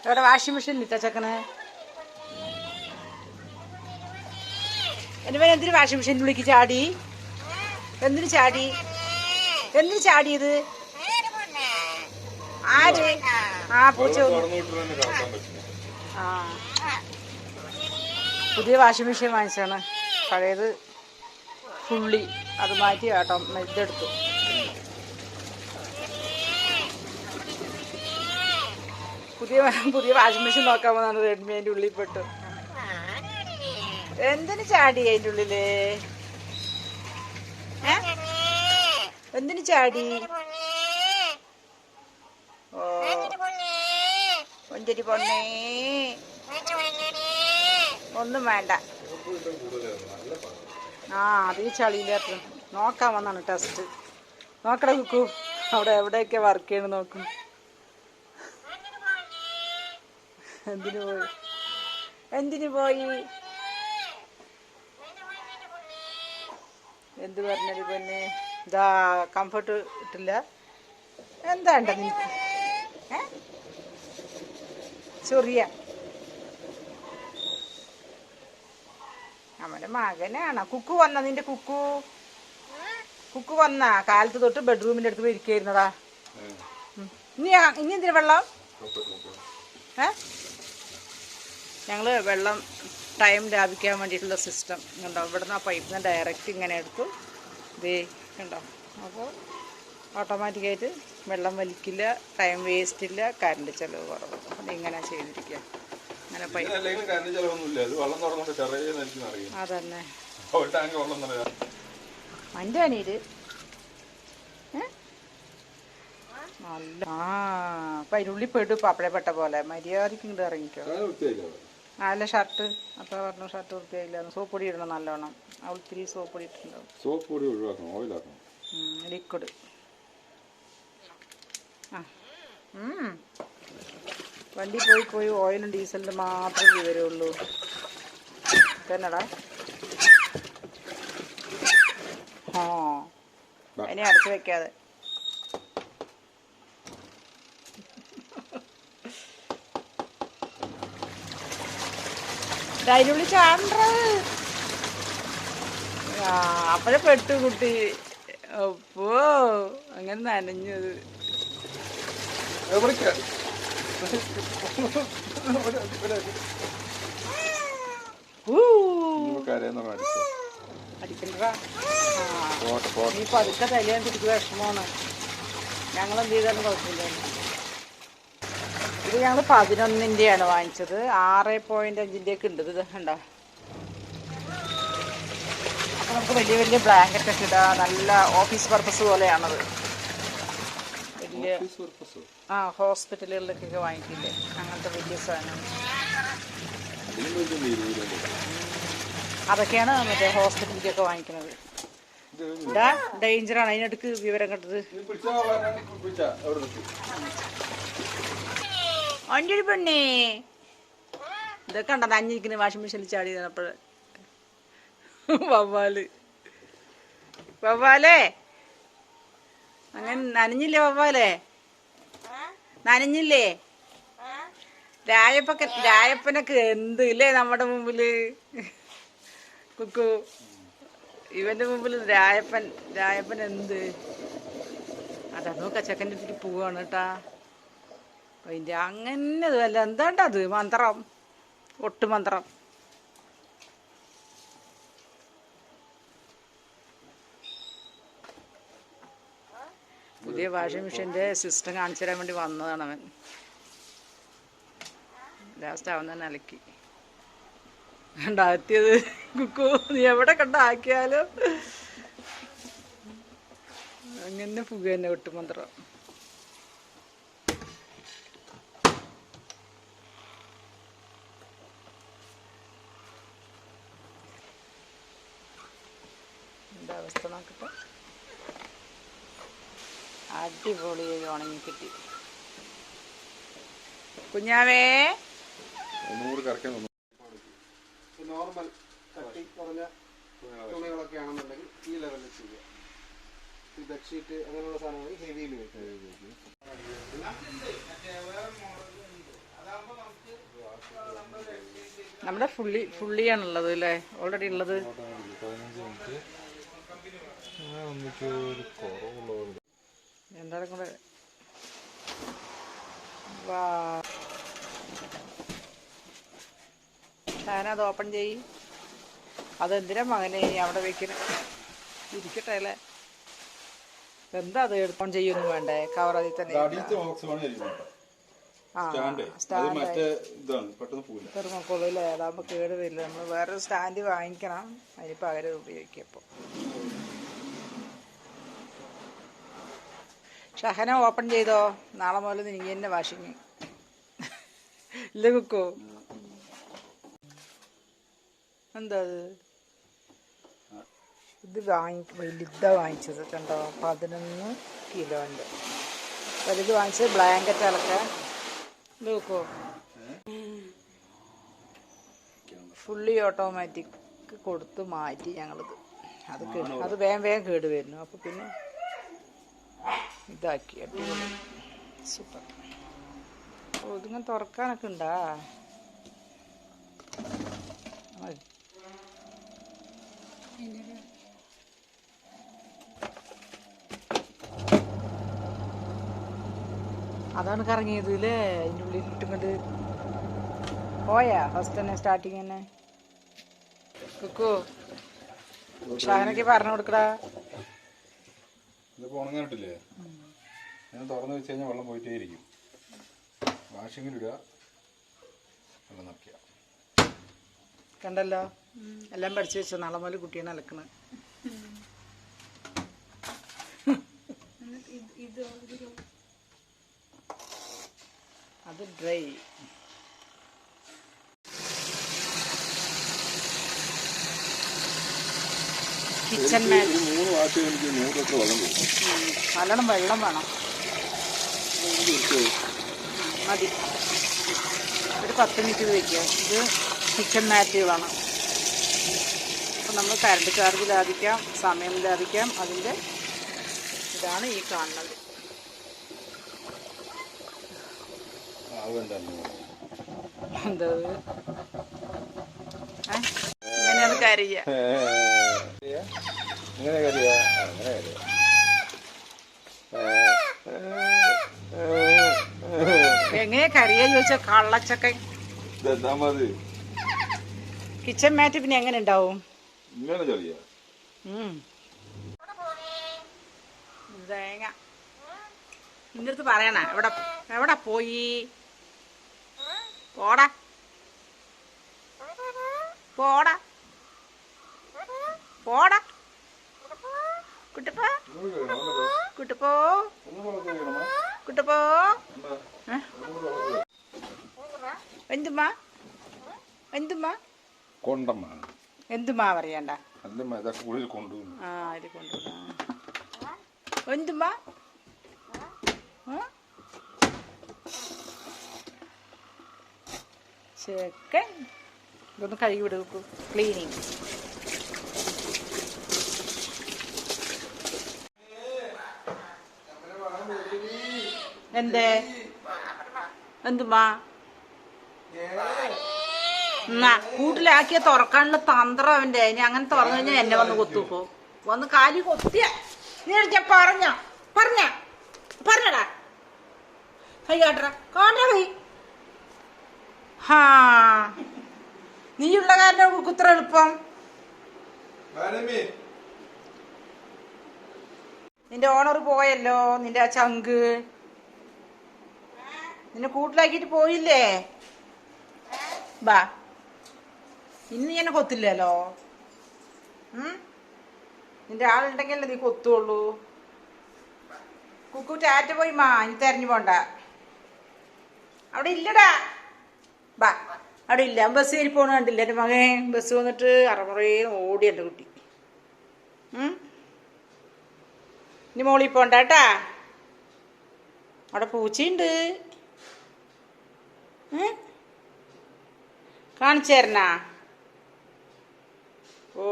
ഇവിടെ washing machine ഇട്ടാ ചെക്കന്. എൻ്റെ എന്തിനു വാഷിംഗ് മെഷീൻ വിളിക്ക് ചാടി? എന്തിനു ചാടി? എന്തിനു ചാടിയത്? ആര്? ആ പൂച്ച. ആ പുതിയ വാഷിംഗ് മെഷീൻ വാങ്ങിച്ചാണ്. പഴയത് ഫുള്ളി അത് മാറ്റി കേട്ടോ ഇതെടുത്തു. പുതിയ വാഷിംഗ് മെഷീൻ നോക്കാൻ വന്നാണ് റെഡ്മി അതിൻ്റെ ഉള്ളിൽ പെട്ടു. എന്തിനു ചാടി അതിൻ്റെ ഉള്ളില്? എന്തിനു ചാടി? ഓ ഒഞ്ചരി പൊണ്ണേ ഒന്നും വേണ്ട. ആ അത് ഈ ചളിയിലേക്ക് നോക്കാൻ വന്നാണ് ടെസ്റ്റ്. നോക്കട കുക്കു അവിടെ എവിടെയൊക്കെ വർക്ക് ചെയ്യണം നോക്കും. എന്തിനു പോയി? എന്തിനു പോയി? എന്ത് പറഞ്ഞത് പിന്നെ? ഇതാ കംഫർട്ട് ഇട്ടില്ല. എന്താ ഉണ്ട നിനക്ക്? ചൊറിയ നമ്മുടെ മകനാണ്. കുക്കു വന്ന നിന്റെ കുക്കു വന്ന കാലത്ത് തൊട്ട് ബെഡ്റൂമിന്റെ അടുത്ത് പോയി ഇരിക്കായിരുന്നതാ. ഇനി എന്തിനു വെള്ളം? ഞങ്ങള് വെള്ളം ടൈം ലാഭിക്കാൻ വേണ്ടിയിട്ടുള്ള സിസ്റ്റം കണ്ടോ. ഇവിടുന്ന് ആ പൈപ്പിൽ നിന്ന് ഡയറക്റ്റ് ഇങ്ങനെ എടുത്തു ദേ കണ്ടോ. അപ്പോൾ ഓട്ടോമാറ്റിക്കായിട്ട് വെള്ളം വലിക്കില്ല, ടൈം വേസ്റ്റ് ഇല്ല, കറണ്ട് ചിലവ് കുറവ്. അത് ഇങ്ങനെ ചെയ്തിരിക്കുക. അങ്ങനെ പൈപ്പ് അതന്നെ എൻ്റെ അനീര് നല്ല. ആ അപ്പം അതിനുള്ളിൽ പെട്ടു പപ്പട പെട്ട പോലെ. മര്യാദയ്ക്ക് ഇങ്ങോട്ട് ഇറങ്ങിക്കോ. അല്ല ഷർട്ട് അപ്പോൾ പറഞ്ഞു ഷർട്ട് വൃത്തിയായില്ല. സോപ്പ് പൊടി ഇടണം നല്ലോണം. അവൾ ഇത്തിരി സോപ്പ് പൊടി ഇട്ടിട്ടുണ്ടാവും. സോപ്പ് പൊടി ഒഴിവാക്കണം, ഓയിലാക്കണം. ലിക്വിഡ്. ആ വണ്ടി പോയി ഓയിലും ഡീസലിനും മാത്രമേ വിവരമുള്ളൂ. തന്നെടാ. ആ അതിനെ അടച്ചു വെക്കാതെ. അതിനുള്ളിൽ ചാണ്ട. ആ അപ്പഴേ പെട്ടു കുട്ടി. അപ്പോ അങ്ങനെ നനഞ്ഞത്. അടിക്കണ്ടാ. നീ പതുക്കെ തലയാൻ തിരിക്ക് വിഷമമാണ്. ഞങ്ങൾ എന്ത് ചെയ്താലും കുഴപ്പമില്ല. ഇത് ഞങ്ങൾ 11-ൻ്റെയാണ് വാങ്ങിച്ചത്. 6.5-ൻ്റെയൊക്കെ ഉണ്ട്. ഇത് കണ്ടോ. അപ്പോൾ നമുക്ക് വലിയ വലിയ ബ്ലാങ്കറ്റൊക്കെ ഇടാം. നല്ല ഓഫീസ് പർപ്പസ് പോലെയാണത്. വലിയ ഹോസ്പിറ്റലുകളിലേക്കൊക്കെ വാങ്ങിക്കില്ലേ അങ്ങനത്തെ വലിയ സാധനം. അതൊക്കെയാണ് മറ്റേ ഹോസ്പിറ്റലിലേക്കൊക്കെ വാങ്ങിക്കുന്നത്. ഇതാ ഡേഞ്ചറാണ്. അതിനടുക്ക് വിവരം കണ്ടത്. എൻ്റെ ഒരു പെണ്ണേ ഇതൊക്കെ ഉണ്ടോ നനഞ്ഞിരിക്കുന്ന വാഷിംഗ് മെഷീനിൽ ചാടി തന്നപ്പോഴേ. വവ്വാലേ അങ്ങനെ നനഞ്ഞില്ലേ? വവ്വാലേ നനഞ്ഞില്ലേ? രായപ്പനൊക്കെ എന്ത് ഇല്ലേ നമ്മുടെ മുമ്പില്. കുക്കു ഇവന്റെ മുമ്പിൽ രായപ്പൻ എന്ത്. അതാ നോക്ക ചെക്കൻ്റെ അടുത്തേക്ക് പോവാണ് കേട്ടാ. അതിൻ്റെ അങ്ങനെ അല്ല എന്താണ്ടത് മന്ത്രം, ഒട്ടുമന്ത്രം. പുതിയ വാഷിംഗ് മെഷീൻ്റെ സിസ്റ്റം കാണിച്ചു തരാൻ വേണ്ടി വന്നതാണ് അവൻ. ലാസ്റ്റ് അവൻ തന്നെ അലക്കി കണ്ടാത്തിയത്. കുക്കു നീ എവിടെ കണ്ടാക്കിയാലും അങ്ങനെ പുക തന്നെ ഒട്ടുമന്ത്രം. എന്താ അവസ്ഥ നോക്കട്ടെ. അടിപൊളിയായി ഉണങ്ങി കിട്ടി. കുഞ്ഞാവേ നോർമൽ കട്ടി കുറഞ്ഞ തുണികളൊക്കെ ആണെന്നുണ്ടെങ്കിൽ ഈ ലെവലിൽ ചെയ്യുക. ഈ ബെഡ്ഷീറ്റ് അങ്ങനെയുള്ള സാധനങ്ങൾ ഹെവിയിൽ വെക്കുക. നമ്മുടെ ഫുള്ളിയാണുള്ളത് അല്ലേ ഓൾറെഡി ഉള്ളത്. 15 മിനിറ്റ് ഒരു കുറവുള്ളത് എന്താണ് കൂടെ വാ ഞാനത് ഓപ്പൺ ചെയ്യും. അതെന്തിനാ മകനെ അവിടെ വെക്കുന്നത്? ഇരിക്കട്ടെ അല്ലേ. എന്താ അത് ഓൺ ചെയ്യൊന്നും വേണ്ടേ? കവർ അതിൽ തന്നെ തെർമോക്കോളൂ അല്ലേ? അതാകുമ്പോൾ കേട് വരില്ല. നമ്മൾ വേറൊരു സ്റ്റാൻഡ് വാങ്ങിക്കണം, അതിന് പകരം ഉപയോഗിക്കാം. ഇപ്പോൾ ഷഹന ഓപ്പൺ ചെയ്തോ? നാളെ മുതൽ നീ തന്നെ വാഷിങ് ഇല്ല കുക്കോ? എന്താ ഇത് വലുതാ വാങ്ങിച്ചത് കണ്ടോ? 11 കിലോൻ്റെ വലുത് വാങ്ങിച്ചത്. ബ്ലാങ്കറ്റ് അലക്കാൻ ഇത് കുക്കോ ഫുള്ളി ഓട്ടോമാറ്റിക് കൊടുത്ത് മാറ്റി ഞങ്ങളിത്. അത് വേഗം കേട് വരുന്നു. അപ്പോൾ പിന്നെ ഇതാക്കി. അടിപൊളി സൂപ്പർ. ഓ ഇതിങ്ങനെ തുറക്കാനൊക്കെ ഉണ്ടാ? അതാണ് കറങ്ങിയത് അല്ലേ? അതിൻ്റെ ഉള്ളിൽ ഇട്ടുകൊണ്ട് പോയാ ഫസ്റ്റ് തന്നെ സ്റ്റാർട്ടിങ് തന്നെ. കുക്കു ഷാനൊക്കെ പറഞ്ഞു കൊടുക്കടാ. ഇതിപ്പോൾ ഉണങ്ങാനിട്ടില്ലേ? ഞാൻ തുറന്ന് വെച്ച് കഴിഞ്ഞാൽ വെള്ളം പോയിട്ടേ ഇരിക്കും. വാഷിങ്ങിലിടുക, വെള്ളം നിറയ്ക്കുക. കണ്ടല്ലോ, എല്ലാം പഠിച്ചു വെച്ചോ. നാളെ മുതൽ കുട്ടീനെ അലക്കണ. അത് ഡ്രൈ. കിച്ചൺ മാറ്റ് 3 വാഷ് എനിക്ക് 100 ലിറ്റർ വെള്ളം കൊടുക്കും. നല്ലോണം വെള്ളം വേണം. മതി. ഒരു 10 മിനിറ്റ് വയ്ക്കുക. ഇത് കിച്ചൺ മാറ്റുകളാണ്. അപ്പം നമ്മൾ കറണ്ട് ചാർജ് ലാഭിക്കാം, സമയം ലാഭിക്കാം. അതിൻ്റെ ഇതാണ് ഈ കാണുന്നത്. എന്താ ഇങ്ങനെയാണ് കരിയ. എങ്ങനെ കരിയ ചോദിച്ചാൽ കള്ളച്ചക്കൻ. കിച്ചൺ മാറ്റ് പിന്നെ എങ്ങനെ ഉണ്ടാവും? തേങ്ങ നിന്റെ അടുത്ത് പറയണ. എവിടെ പോയി? പോടാ പോടാ പോടാ കുട്ടപ്പോ കുട്ടപ്പോ കുട്ടപ്പോ. എന്തുമാ എന്തുമാ എന്തുമാ പറയണ്ട. ആ ഇത് കൊണ്ടുപോകാം. എന്തുമാ ചെക്കൻ. ഇതൊന്ന് കഴുകി വിടും. ക്ലീനിങ്. എന്തേ എന്തുമാ? എന്നാ കൂട്ടിലാക്കിയ തുറക്കാനുള്ള തന്ത്രം അവൻ്റെ. ഇനി അങ്ങനെ തുറന്നു കഴിഞ്ഞാൽ എന്നെ വന്ന് കൊത്തുപ്പോ. വന്ന് കാലി കൊത്തിയ നീ ഞാൻ പറഞ്ഞടാ. കൈ കാട്ടറ കൈ. ഹാ നീയുള്ള കാരണം കുത്ര എളുപ്പം. നിന്റെ ഓണർ പോയല്ലോ, നിന്റെ ആ ചങ്ക്. നിന്നെ കൂട്ടിലാക്കിയിട്ട് പോയില്ലേ? ബാ ഇന്ന് ഞാൻ കൊത്തില്ലല്ലോ. നിന്റെ ആളുണ്ടെങ്കിലല്ലേ നീ കൊത്തുള്ളൂ. കുക്കു ടാറ്റ പോയി മാ. ഇനി തെരഞ്ഞു പോണ്ട. അവിടെ ഇല്ലടാ. ബാ അവിടെ ഇല്ല. ബസ് കയറി പോണ കണ്ടില്ല എൻ്റെ മകൻ? ബസ് വന്നിട്ട് അറമുറേന്ന് ഓടി എൻ്റെ കുട്ടി. ഇനി മോളിൽ പോണ്ട കേട്ടാ. അവിടെ പൂച്ചയുണ്ട്. കാണിച്ചു തരണ. ഓ